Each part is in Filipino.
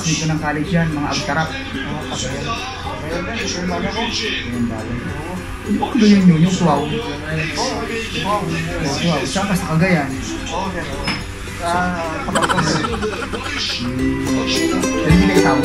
classmate ko ng college yan, mga Agtarap. Pagayan. Pagayan din, ito yung bago ko. Ayun ba yun? Hindi ko ganyan yun, yung Tuaw. Tuaw, saan ka sa Cagayan? Oo, yan. Sa Kapagkong. Yan nila itawag.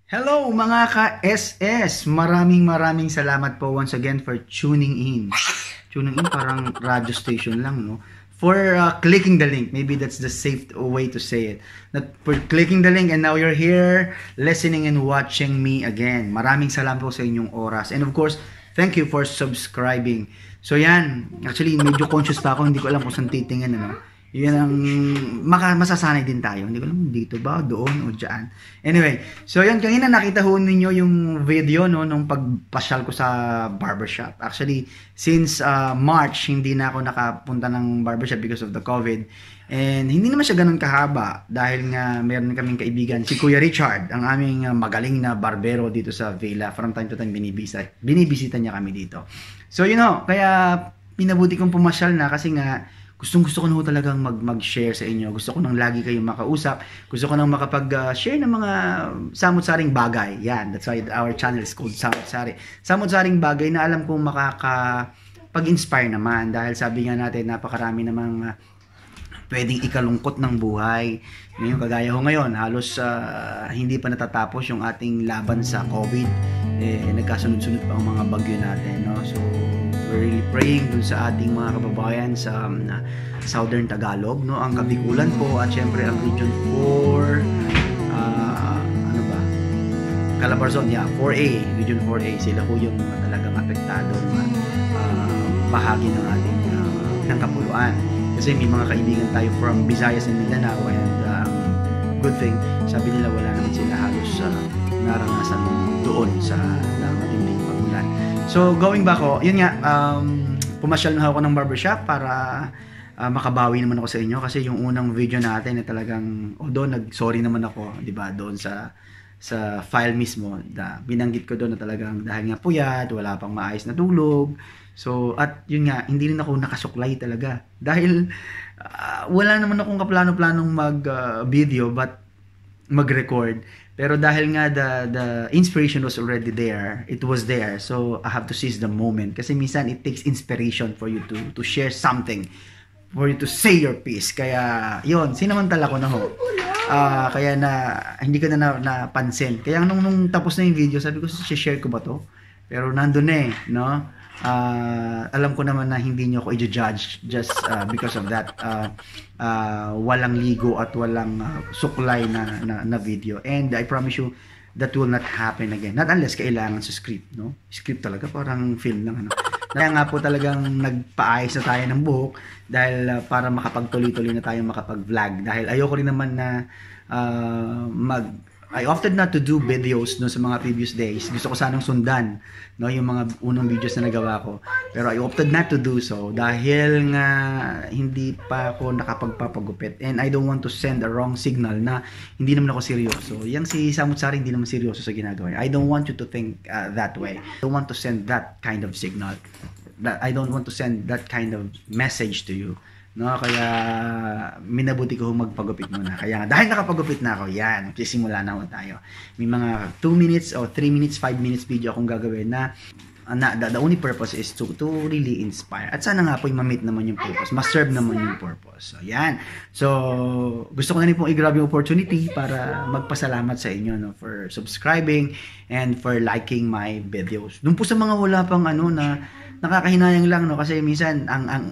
Hello mga ka-SS! Maraming salamat po once again for tuning in. Tuning in parang radio station lang, no? For clicking the link. Maybe that's the safe way to say it. That for clicking the link and now you're here listening and watching me again. Maraming salamat po sa inyong oras. And of course, thank you for subscribing. So yan, actually medyo conscious pa ako. Hindi ko alam kung saan titingin, ano? Yun ang masasanay din tayo. Hindi ko alam dito ba, doon o dyan. Anyway, so yan, kanina nakita ho ninyo yung video, no, nung pagpasyal ko sa barbershop. Actually, since March, hindi na ako nakapunta ng barbershop because of the COVID. And hindi naman siya ganun kahaba dahil nga meron kaming kaibigan, si Kuya Richard, ang aming magaling na barbero dito sa Villa. From time to time, binibisita niya kami dito. So, you know, kaya pinabuti kong pumasyal na kasi nga, gusto ko na talagang mag-share sa inyo. Gusto ko nang lagi kayong makausap. Gusto ko nang makapag-share ng mga samut-saring bagay. Yan, that's why our channel is called Samut-Sari. Samut-saring bagay na alam kong makakapag-inspire naman. Dahil sabi nga natin, napakarami namang pwedeng ikalungkot ng buhay. Ngayon, kagaya ho ngayon, halos hindi pa natatapos yung ating laban sa COVID. Nagkasunod-sunod pa ang mga bagyo natin. No? So, we're really praying dun sa ating mga kababayan sa Southern Tagalog, no? Ang Kabikulan po at syempre ang Region 4 ano ba? Calabarzon, yeah, 4A, Region 4A, sila po yung talagang apektado bahagi ng ating ng Kapuluan. Kasi may mga kaibigan tayo from Visayas and Mindanao and good thing, sabi nila wala naman sila halos naranasan doon sa matinding pagulan. So, going back ko, yun nga, pumasyal na ako ng barbershop para makabawi naman ako sa inyo kasi yung unang video natin na talagang, although nag-sorry naman ako, di ba, doon sa file mismo, binanggit ko doon na talagang dahil nga puyat, wala pang maayos na tulog. So, at yun nga, hindi rin ako nakasuklay talaga. Dahil wala naman akong kaplano-planong mag-video but mag-record. Pero dahil nga the inspiration was already there, it was there. So, I have to seize the moment. Kasi minsan, it takes inspiration for you to share something. For you to say your piece. Kaya, yun, sinamantala ko na ho. Kaya hindi ko na napansin. Kaya nung tapos na yung video, sabi ko, share ko ba to? Pero nandun no? Alam ko naman na hindi nyo ako i-judge just because of that walang ligo at walang suklay na video, and I promise you that will not happen again, not unless kailangan sa script, no? Script talaga, parang film lang, ano? Kaya nga po talagang nagpaayos na tayo ng buhok dahil para makapagtuloy-tuloy na tayo makapag-vlog, dahil ayoko rin naman na I opted not to do videos no sa mga previous days. Gusto ko sanang sundan, no, yung mga unang videos na nagawa ko. Pero I opted not to do so dahil nga hindi pa ako nakapagpapagupit. And I don't want to send a wrong signal na hindi naman ako seryoso. Yang si Samut-Sari hindi naman seryoso sa ginagawa. I don't want you to think that way. I don't want to send that kind of signal. I don't want to send that kind of message to you. No, kaya minabuti ko magpagupit muna. Kaya dahil nakapagupit na ako, yan, magsisimula na tayo. May mga 2 minutes o 3 minutes, 5 minutes video akong gagawin na the only purpose is to really inspire. At sana nga po ma-meet naman yung purpose, ma-serve naman yung purpose. So, yan. So, gusto ko na rin pong i-grab yung opportunity para magpasalamat sa inyo, no, for subscribing and for liking my videos. Doon po sa mga wala pang na nakakahinayang lang, no, kasi minsan ang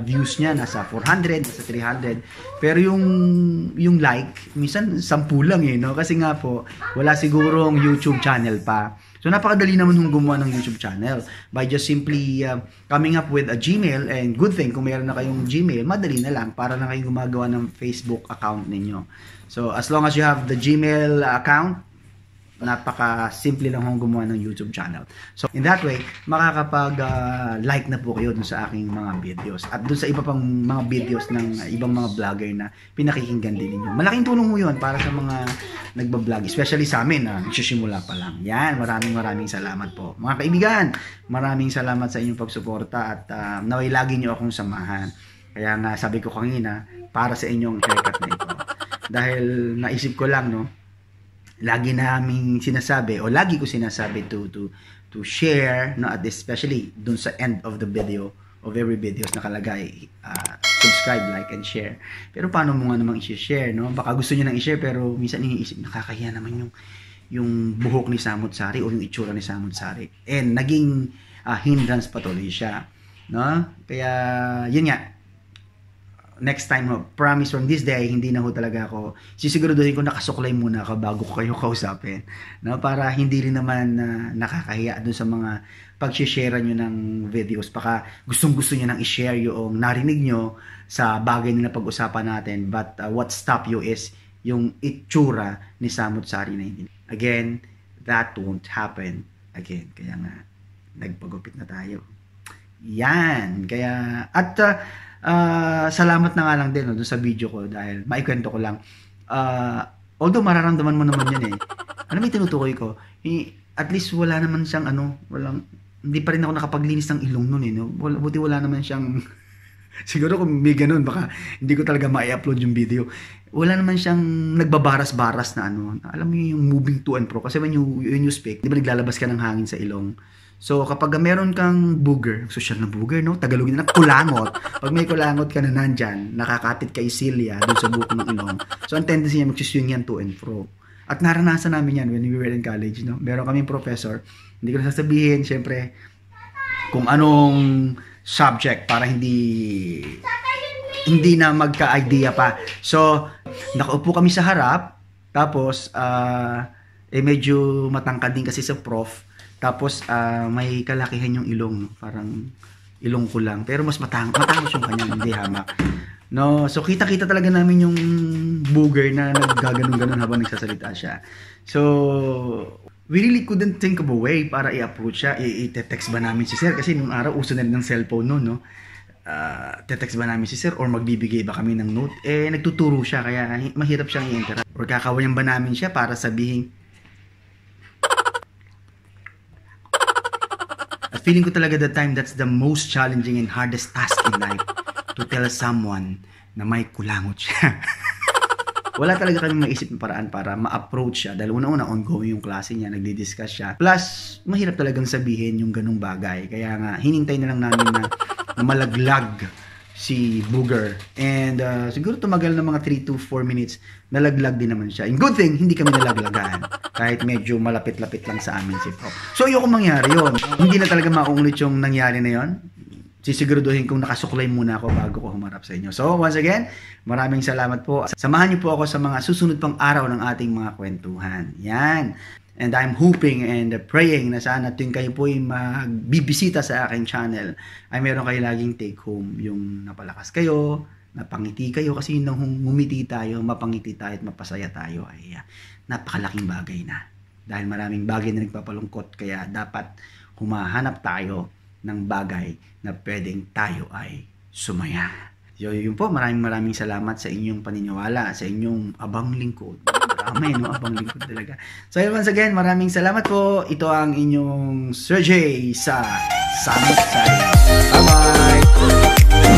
views niya nasa 400, nasa 300. Pero yung like, minsan 10 lang no? Kasi nga po, wala sigurong YouTube channel pa. So napakadali naman hong gumawa ng YouTube channel by just simply coming up with a Gmail, and good thing kung mayroon na kayong Gmail, madali na lang para na kayong gumagawa ng Facebook account ninyo. So as long as you have the Gmail account, napaka-simple lang hong gumawa ng YouTube channel. So, in that way, makakapag-like na po kayo dun sa aking mga videos. At dun sa iba pang mga videos ng ibang mga vlogger na pinakikinggan din ninyo. Malaking tulong mo yun para sa mga nagbablog, especially sa amin na nagsisimula pa lang. Yan, maraming salamat po. Mga kaibigan, maraming salamat sa inyong pagsuporta at naway lagi nyo akong samahan. Kaya nga, sabi ko kanina, para sa inyong haircut na ito. Dahil naisip ko lang, no, lagi naming sinasabi o lagi ko sinasabi to share, no, at especially dun sa end of the video of every videos nakalagay subscribe, like, and share. Pero paano mo nga namang i-share, no? Baka gusto niyo nang i-share pero minsan iniisip, nakakahiya naman yung buhok ni Samut Sari o yung itsura ni Samut Sari, and naging hindrance patuloy siya, no? Kaya yun nga, next time ho, promise from this day, hindi na ho talaga ako, sisiguraduhin ko nakasuklay muna ako bago ko kayo kausapin, no? Para hindi rin naman nakakahiya dun sa mga pag-share nyo ng videos. Baka gustong-gusto nyo nang i-share yung narinig nyo sa bagay na pag-usapan natin, but what stop you is yung itsura ni Samut Sari na hindi. Again, that won't happen again. Kaya nga, nagpagupit na tayo. Yan. Kaya, at salamat na nga lang din, no, doon sa video ko, dahil maikwento ko lang. Although mararamdaman mo naman yan ano may tinutukoy ko? At least wala naman siyang hindi pa rin ako nakapaglinis ng ilong nun no? Buti wala naman siyang siguro kung may ganun, baka hindi ko talaga ma-upload yung video. Wala naman siyang nagbabaras-baras na alam mo yung moving to and fro. Kasi when you speak, di ba naglalabas ka ng hangin sa ilong? So, kapag meron kang booger, social na booger, no? Tagalogin na, kulangot. Pag may kulangot ka na nandyan, nakakapit kay Celia doon sa buko ng ilong. So, ang tendency niya, magsiswing yan to and fro. At naranasan namin yan when we were in college, no? Meron kaming professor, hindi ko na sasabihin, syempre, kung anong subject para hindi na magka-idea pa. So, nakaupo kami sa harap, tapos, medyo matangkad din kasi sa prof. Tapos, may kalakihan yung ilong, no? Parang ilong ko lang. Pero mas matangos yung kanya, hindi hamak. No? So, kita-kita talaga namin yung booger na naggaganon-ganon habang nagsasalita siya. So, we really couldn't think of a way para i-approach siya. I-text ba namin si sir? Kasi nung araw, uso na rin ng cellphone noon, no? Te-text ba namin si sir? Or magbibigay ba kami ng note? Nagtuturo siya, kaya mahirap siyang i-interact. Or kakawayan ba namin siya para sabihin, feeling ko talaga that time, that's the most challenging and hardest task in life, to tell someone na may kulangot siya. Wala talaga kami maisip na paraan para ma-approach siya. Dahil una-una, ongoing yung klase niya, nagdi-discuss siya. Plus, mahirap talagang sabihin yung ganung bagay. Kaya nga, hinintay na lang namin na malaglag si Booger. And siguro tumagal ng mga 3 to 4 minutes, nalaglag din naman siya. And good thing, hindi kami nalaglagan. Kahit medyo malapit-lapit lang sa amin si Prof. So, ayoko mangyari yun. Hindi na talaga maulit yung nangyari na yun. Sisiguraduhin kong nakasuklay muna ako bago ko humarap sa inyo. So, once again, maraming salamat po. Samahan niyo po ako sa mga susunod pang araw ng ating mga kwentuhan. Yan. And I'm hoping and praying na sana tuwing kayo po ay magbibisita sa aking channel, ay meron kayo laging take home. Yung napalakas kayo, napangiti kayo, kasi nung humiti tayo, mapangiti tayo at mapasaya tayo, ay napakalaking bagay na. Dahil maraming bagay na nagpapalungkot, kaya dapat humahanap tayo ng bagay na pwedeng tayo ay sumaya. So, yun po, maraming salamat sa inyong paniniwala, sa inyong abang lingkod. Marami, no? Abang lingkod talaga. So, once again, maraming salamat po. Ito ang inyong Sir J sa Samut Sari. Bye-bye!